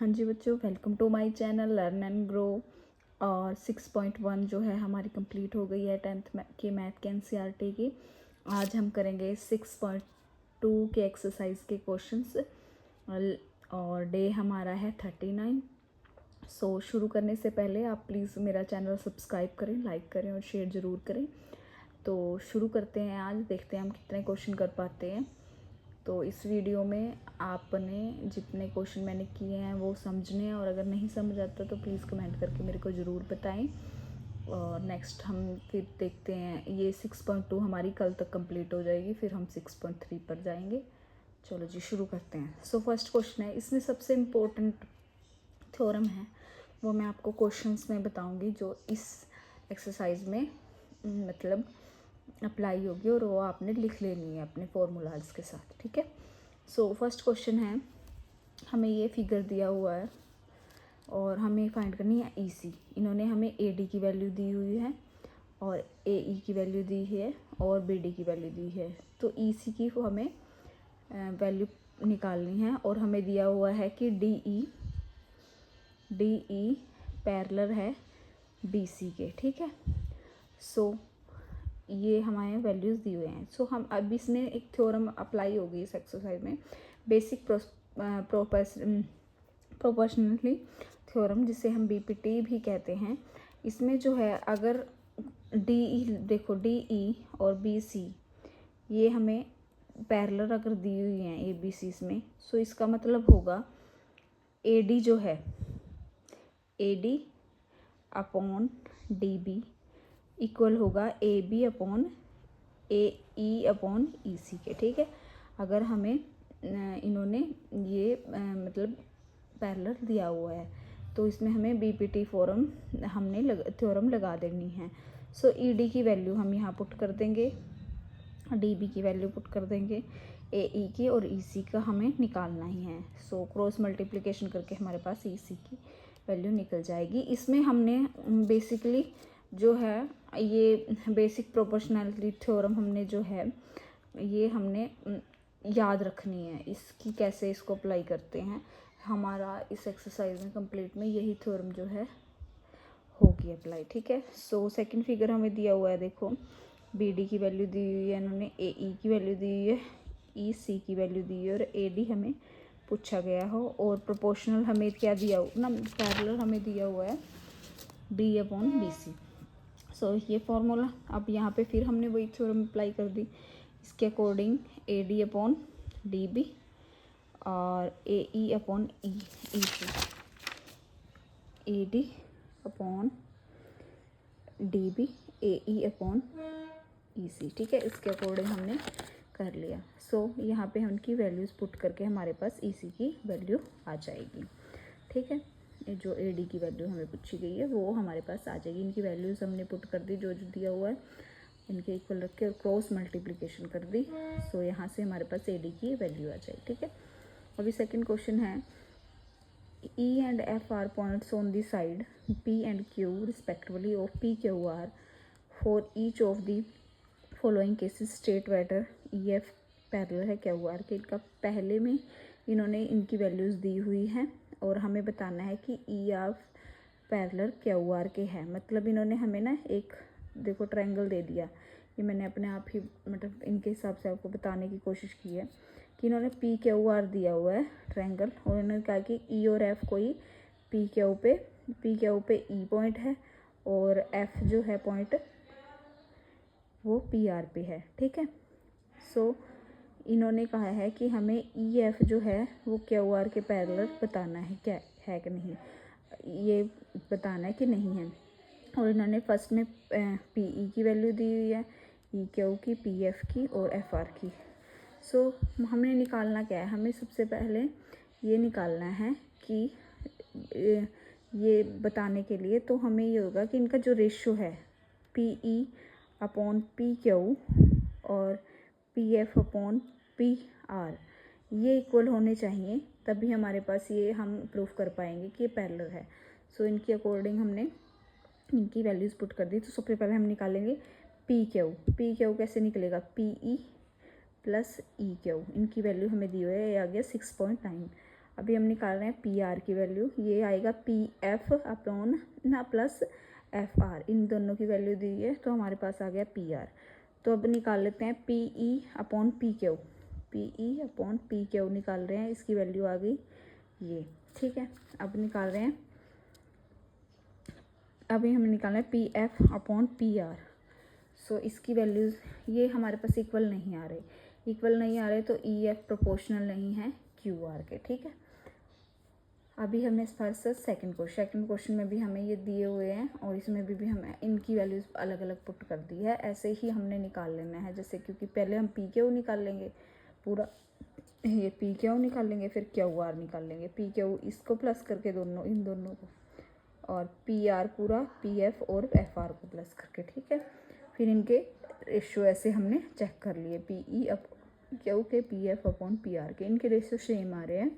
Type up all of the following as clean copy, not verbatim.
हाँ जी बच्चों, welcome to my channel learn and grow. और 6.1 जो है हमारी कंप्लीट हो गई है 10th की मैथ के एनसीईआरटी की। आज हम करेंगे 6.2 के एक्सरसाइज के क्वेश्चंस और डे हमारा है 39। सो शुरू करने से पहले आप प्लीज़ मेरा चैनल सब्सक्राइब करें, लाइक करें और शेयर ज़रूर करें। तो शुरू करते हैं, आज देखते हैं हम कितने क्वेश्चन कर पाते हैं। तो इस वीडियो में आपने जितने क्वेश्चन मैंने किए हैं वो समझने हैं, और अगर नहीं समझ आता तो प्लीज़ कमेंट करके मेरे को ज़रूर बताएं। और नेक्स्ट हम फिर देखते हैं, ये 6.2 हमारी कल तक कंप्लीट हो जाएगी, फिर हम 6.3 पर जाएंगे। चलो जी शुरू करते हैं। सो फर्स्ट क्वेश्चन है, इसमें सबसे इम्पोर्टेंट थ्योरम है वो मैं आपको क्वेश्चंस में बताऊंगी जो इस एक्सरसाइज में मतलब अप्लाई होगी, और वो आपने लिख लेनी है अपने फॉर्मूलाज के साथ, ठीक है। सो फर्स्ट क्वेश्चन है, हमें ये फिगर दिया हुआ है और हमें फाइंड करनी है ईसी। इन्होंने हमें एडी की वैल्यू दी हुई है और एई की वैल्यू दी है और बीडी की वैल्यू दी है। तो ईसी की हमें वैल्यू निकालनी है, और हमें दिया हुआ है कि डीई पैरेलल है बीसी के, ठीक है। सो ये हमारे वैल्यूज़ दिए हुए हैं। सो हम अब इसमें एक थ्योरम अप्लाई होगी इस एक्सरसाइज में, बेसिक प्रोपोर्शनली थ्योरम, जिसे हम बीपीटी भी कहते हैं। इसमें जो है, अगर डीई देखो, डीई और बीसी ये हमें पैरेलल अगर दी हुई हैं एबीसी में, सो इसका मतलब होगा एडी जो है, एडी अपॉन डीबी इक्वल होगा A B upon A E upon E C के, ठीक है। अगर हमें इन्होंने ये मतलब पैरेलल दिया हुआ है तो इसमें हमें बीपीटी फॉर्म हमने थ्योरम लगा देनी है। सो ईडी की वैल्यू हम यहाँ पुट कर देंगे, डीबी की वैल्यू पुट कर देंगे, एई की, और ईसी का हमें निकालना ही है। सो क्रॉस मल्टीप्लिकेशन करके हमारे पास ईसी की वैल्यू निकल जाएगी। इसमें हमने बेसिकली जो है ये बेसिक प्रोपोर्शनैलिटी थ्योरम हमने जो है ये हमने याद रखनी है, इसकी कैसे इसको अप्लाई करते हैं। हमारा इस एक्सरसाइज में कंप्लीट में यही थ्योरम जो है होगी अप्लाई, ठीक है। सो सेकंड फिगर हमें दिया हुआ है, देखो बीडी की वैल्यू दी हुई है इन्होंने, एई की वैल्यू दी हुई है, ईसी की वैल्यू दी हुई है, और एडी हमें पूछा गया हो, और प्रोपोर्शनल हमें क्या दिया ना, पैरेलल हमें दिया हुआ है बी अपॉन बी सी। सो ये फॉर्मूला अब यहाँ पे फिर हमने वही थ्योरम अप्लाई कर दी। इसके according A D upon D B और A E upon E C, A D upon D B, A E upon E C, ठीक है। इसके अकॉर्डिंग हमने कर लिया। सो यहाँ पे उनकी वैल्यूज़ पुट करके हमारे पास ई सी की वैल्यू आ जाएगी, ठीक है। जो ए डी की वैल्यू हमें पूछी गई है वो हमारे पास आ जाएगी। इनकी वैल्यूज़ हमने पुट कर दी, जो जो दिया हुआ है इनके इक्वल रख के, और क्रॉस मल्टीप्लिकेशन कर दी। सो यहाँ से हमारे पास ए डी की वैल्यू आ जाएगी, ठीक है। अभी सेकंड क्वेश्चन है, E and F are points on the side P and Q respectively of PQR. For each of the following cases state whether EF parallel है QR के। इनका पहले में इन्होंने इनकी वैल्यूज़ दी हुई हैं, और हमें बताना है कि EF पैरेलल QR के है। मतलब इन्होंने हमें ना एक देखो ट्रायंगल दे दिया, ये मैंने अपने आप ही मतलब इनके हिसाब से आपको बताने की कोशिश की है कि इन्होंने PQR दिया हुआ है ट्रायंगल, और इन्होंने कहा कि E और F कोई PQ पे E पॉइंट है, और F जो है पॉइंट वो PR पे है, ठीक है। सो इन्होंने कहा है कि हमें EF जो है वो QR के पैरेलल बताना है, क्या है कि नहीं, ये बताना है कि नहीं है। और इन्होंने फर्स्ट में PE की वैल्यू दी हुई है, EQ की, PF की और FR की। सो हमें निकालना क्या है, हमें सबसे पहले ये निकालना है कि ये बताने के लिए तो हमें ये होगा कि इनका जो रेशो है PE अपॉन PQ और PF अपॉन PR ये इक्वल होने चाहिए, तभी हमारे पास ये हम प्रूफ कर पाएंगे कि ये पैरेलल है। सो इनके अकॉर्डिंग हमने इनकी वैल्यूज़ पुट कर दी। तो सबसे पहले हम निकालेंगे PQ कैसे निकलेगा, PE प्लस EQ। इनकी वैल्यू हमें दी हुई है, ये आ गया 6.9। अभी हम निकाल रहे हैं पी आर की वैल्यू, ये आएगा पी एफ अपॉन ना प्लस एफ आर, इन दोनों की वैल्यू दी है तो हमारे पास आ गया पी आर। तो अब निकाल लेते हैं P E upon P Q, P E upon P Q निकाल रहे हैं, इसकी वैल्यू आ गई ये, ठीक है। अब निकाल रहे हैं, अभी हमें निकालना है P F upon P R. So इसकी वैल्यूज़ ये हमारे पास इक्वल नहीं आ रहे तो ई एफ प्रोपोर्शनल नहीं है क्यू आर के, ठीक है। अभी हमें फर्स्ट सेकंड क्वेश्चन में भी हमें ये दिए हुए हैं और इसमें भी हमें इनकी वैल्यूज़ अलग अलग पुट कर दी है, ऐसे ही हमने निकाल लेना है। जैसे क्योंकि पहले हम पी क्यू निकाल लेंगे पूरा, ये पी क्यू निकाल लेंगे, फिर क्यू आर निकाल लेंगे, पी क्यू इसको प्लस करके दोनों इन दोनों को, और पी आर पूरा पी एफ और एफ आर को प्लस करके, ठीक है। फिर इनके रेशियो ऐसे हमने चेक कर लिए, पी ई अप क्यू के P F upon P are के, इनके रेशियो सेम आ रहे हैं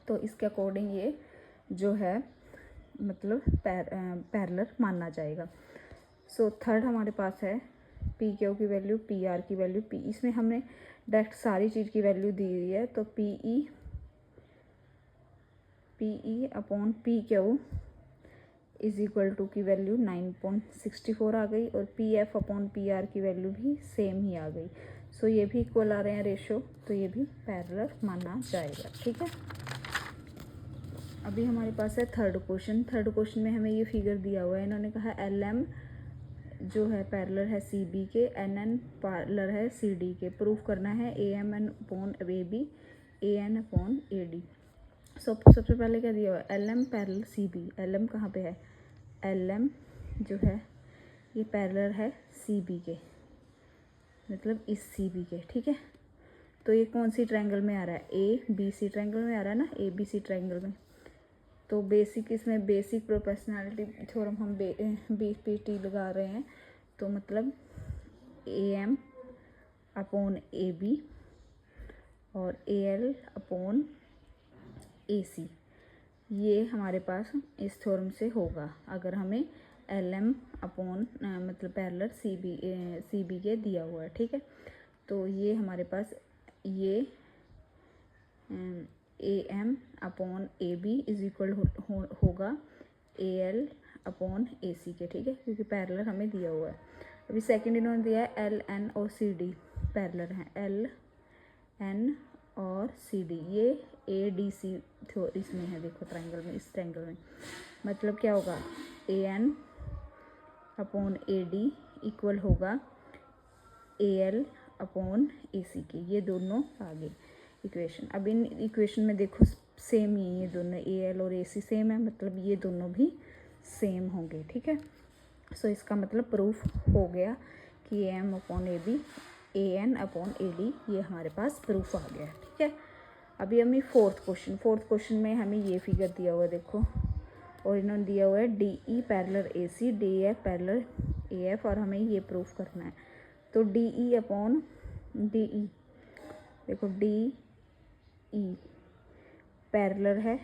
तो इसके अकॉर्डिंग ये जो है मतलब पैरेलल माना जाएगा। सो थर्ड हमारे पास है पी क्यू की वैल्यू, पी आर की वैल्यू, पी इसमें हमने डायरेक्ट सारी चीज़ की वैल्यू दी हुई है तो P E upon P Q is equal to की वैल्यू 9.64 आ गई और P F upon P R की वैल्यू भी सेम ही आ गई। सो ये भी इक्वल आ रहे हैं रेशो, तो ये भी पैरेलल माना जाएगा, ठीक है। अभी हमारे पास है थर्ड क्वेश्चन में हमें ये फिगर दिया हुआ है, इन्होंने कहा एल एम जो है पैरेलल है सी बी के, एन एन पैरेलल है सी डी के, प्रूफ करना है A M N upon A B, A N upon A D. सबसे पहले क्या दिया हुआ है, L M parallel C B, L M कहाँ पे है, एल एम जो है ये पैरेलल है सी बी के, मतलब इस सी बी के, ठीक है। तो ये कौन सी ट्रायंगल में आ रहा है, ए बी सी ट्रायंगल में आ रहा है ना, ए बी सी ट्रायंगल में। तो बेसिक इसमें बेसिक प्रोपोर्शनैलिटी थ्योरम हम बी पी टी लगा रहे हैं, तो मतलब A M upon A B और ए एल अपॉन ए सी, ये हमारे पास इस थ्योरम से होगा अगर हमें एल एम अपॉन मतलब पैरेलल सी बी के दिया हुआ है, ठीक है। तो ये हमारे पास ये A M upon A B is equal होगा ए एल अपॉन ए सी के, ठीक है, क्योंकि पैरेलल हमें दिया हुआ है। अभी सेकंड इन्होंने दिया है एल एन और सी डी पैरेलल हैं, एल एन और सी डी, ये ए डी सी इसमें है, देखो ट्रायंगल में, इस ट्रायंगल में, मतलब क्या होगा A N upon A D equal होगा ए एल अपॉन ए सी के, ये दोनों आगे इक्वेशन। अब इन इक्वेशन में देखो सेम ही ये दोनों ए एल और ए सी सेम है, मतलब ये दोनों भी सेम होंगे, ठीक है। सो इसका मतलब प्रूफ हो गया कि A M upon A B, A N upon A D, ये हमारे पास प्रूफ आ गया, ठीक है। अभी हमें फोर्थ क्वेश्चन में हमें ये फिगर दिया हुआ है, देखो, और इन्होंने दिया हुआ है D E parallel A C, D F parallel A F, और हमें ये प्रूफ करना है। तो D E upon D E, देखो डी ई पैरेलल है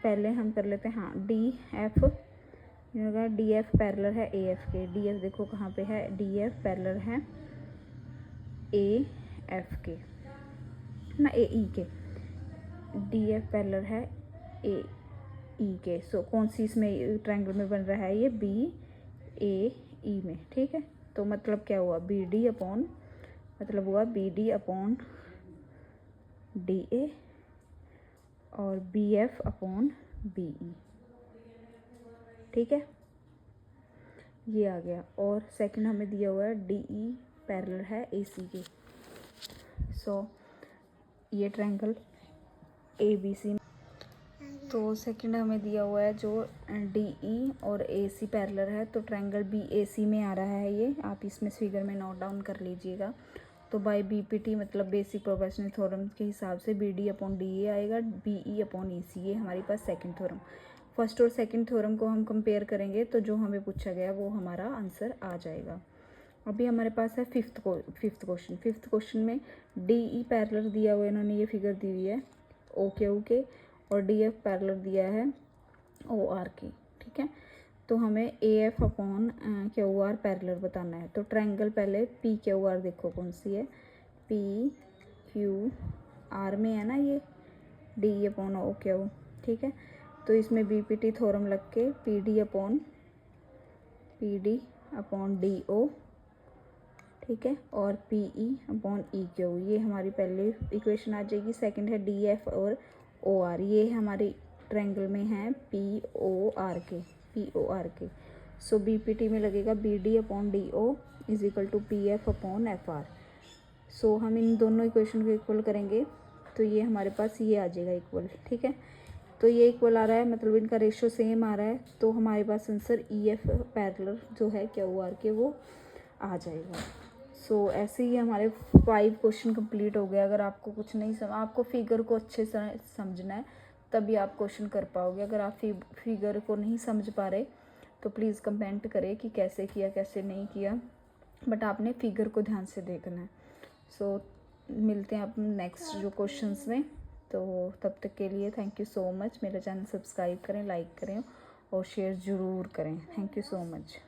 पहले हम कर लेते हैं, हाँ, D F, D F parallel है ए एफ के, डी एफ देखो कहाँ पे है, डी एफ पैरेलल है ए एफ के ना, ए ई के, डी एफ पैरेलल है ए ई के। सो कौन सी इसमें ट्रायंगल में बन रहा है, ये बी ए ई में, ठीक है। तो मतलब क्या हुआ, बी डी अपॉन, मतलब हुआ B D upon D A और B F upon B E, ठीक है, ये आ गया। और सेकंड हमें दिया हुआ है डी ई पैरेलल है ए सी के। सो ये ट्रायंगल ए बी सी, तो सेकंड हमें दिया हुआ है जो डी ई और ए सी पैरेलल है, तो ट्रायंगल बी ए सी में आ रहा है, ये आप इसमें फिगर में नोट डाउन कर लीजिएगा। तो बाय बी पी टी मतलब बेसिक प्रोपोर्शनल थ्योरम के हिसाब से B D upon D A आएगा, B E upon E C, ये हमारे पास सेकंड थ्योरम। फर्स्ट और सेकंड थ्योरम को हम कंपेयर करेंगे तो जो हमें पूछा गया वो हमारा आंसर आ जाएगा। अभी हमारे पास है फिफ्थ क्वेश्चन में डी ई पैरेलल दिया हुआ है, इन्होंने ये फिगर दी हुई है ओ क्यू के, और डी एफ पैरेलल दिया है ओ आर की, ठीक है। तो हमें A F upon Q R parallel बताना है। तो ट्रायंगल पहले पी क्यू आर देखो कौन सी है, पी क्यू आर में है ना ये डी अपॉन ओ क्यू, ठीक है। तो इसमें बीपीटी थ्योरम लग के P D upon D O, ठीक है, और P E upon E Q, ये हमारी पहली इक्वेशन आ जाएगी। सेकंड है डी एफ और ओ आर, ये हमारी ट्रायंगल में है पी ओ आर के। सो बीपीटी में लगेगा B D upon D O is equal to P F upon F R. So हम इन दोनों इक्वेशन को इक्वल करेंगे तो ये हमारे पास ये आ जाएगा इक्वल, ठीक है। तो ये इक्वल आ रहा है, मतलब इनका रेशियो सेम आ रहा है, तो हमारे पास आंसर ई एफ पैरेलल जो है क्यू आर के वो आ जाएगा। सो ऐसे ही हमारे 5 क्वेश्चन कंप्लीट हो गए। अगर आपको कुछ नहीं आपको फिगर को अच्छे से समझना है तभी आप क्वेश्चन कर पाओगे। अगर आप फिगर को नहीं समझ पा रहे तो प्लीज़ कमेंट करें कि कैसे किया कैसे नहीं किया, बट आपने फिगर को ध्यान से देखना है। सो मिलते हैं आप नेक्स्ट जो क्वेश्चंस में। तो तब तक के लिए थैंक यू सो मच। मेरा चैनल सब्सक्राइब करें, लाइक करें और शेयर ज़रूर करें। Thank you so much.